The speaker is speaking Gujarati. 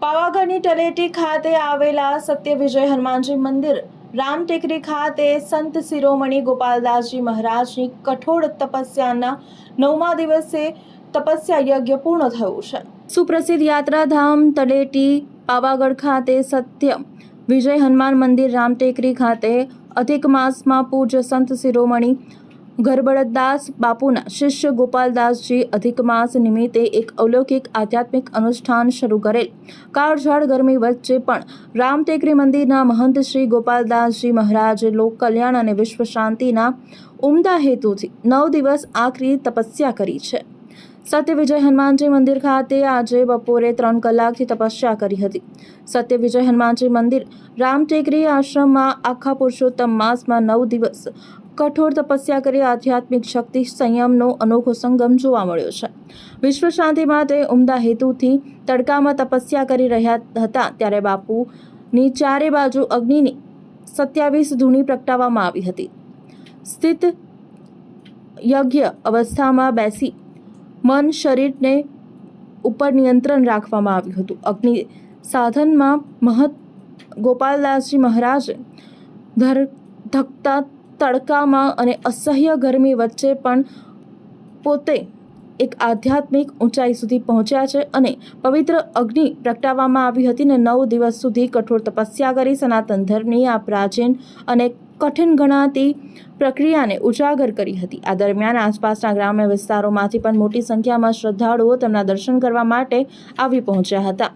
પાવાગઢની તળેટી ખાતે આવેલા સત્ય વિજય હનુમાનજી મંદિર રામટેકરી ખાતે સંત શિરોમણી ગોપાલદાસજી મહારાજની કઠોર તપસ્યાના 9મા દિવસે તપસ્યા યજ્ઞ પૂર્ણ થયું છે. સુપ્રસિદ્ધ યાત્રાધામ તળેટી પાવાગઢ ખાતે સત્ય વિજય હનુમાન મંદિર રામટેકરી ખાતે અધિક માસમાં પૂજ્ય સંત શિરોમણી ગરબડદાસ બાપુના શિષ્ય ગોપાલદાસજી અધિક માસ નિમિત્તે એક અલૌકિક આધ્યાત્મિક અનુષ્ઠાન શરૂ કરેલ. કાળઝાળ ગરમી વચ્ચે પણ રામટેકરી મંદિરના મહંત શ્રી ગોપાલદાસજી મહારાજે લોક કલ્યાણ અને વિશ્વ શાંતિના ઉમદા હેતુથી 9 દિવસ આકરી તપસ્યા કરી છે. સત્ય વિજય હનુમાનજી મંદિર ખાતે આજે બપોરે 3 કલાકથી તપસ્યા કરી હતી. સત્ય વિજય હનુમાનજી મંદિર રામટેકરી આશ્રમમાં આખા પુરુષોત્તમ માસમાં 9 દિવસ કઠોર તપસ્યા કરી આધ્યાત્મિક શક્તિ સંયમનો અનોખો સંગમ જોવા મળ્યો છે. વિશ્વ શાંતિ માટે ઉમદા હેતુથી તડકામાં તપસ્યા કરી રહ્યા હતા ત્યારે બાપુની ચારે બાજુ અગ્નિની 27 ધૂણી પ્રગટાવવામાં આવી હતી. સ્થિત યજ્ઞ અવસ્થામાં બેસી મન શરીરને ઉપર નિયંત્રણ રાખવામાં આવ્યું હતું. અગ્નિ સાધનમાં મહંત ગોપાલદાસજી મહારાજે ધકતા તડકામાં અને અસહ્ય ગરમી વચ્ચે પણ પોતે એક આધ્યાત્મિક ઊંચાઈ સુધી પહોંચ્યા છે અને પવિત્ર અગ્નિ પ્રગટાવવામાં આવી હતી અને 9 દિવસ સુધી કઠોર તપસ્યા કરી સનાતન ધર્મની આ પ્રાચીન અને કઠિન ગણાતી પ્રક્રિયાને ઉજાગર કરી હતી. આ દરમિયાન આસપાસના ગ્રામ્ય વિસ્તારોમાંથી પણ મોટી સંખ્યામાં શ્રદ્ધાળુઓ તેમના દર્શન કરવા માટે આવી પહોંચ્યા હતા.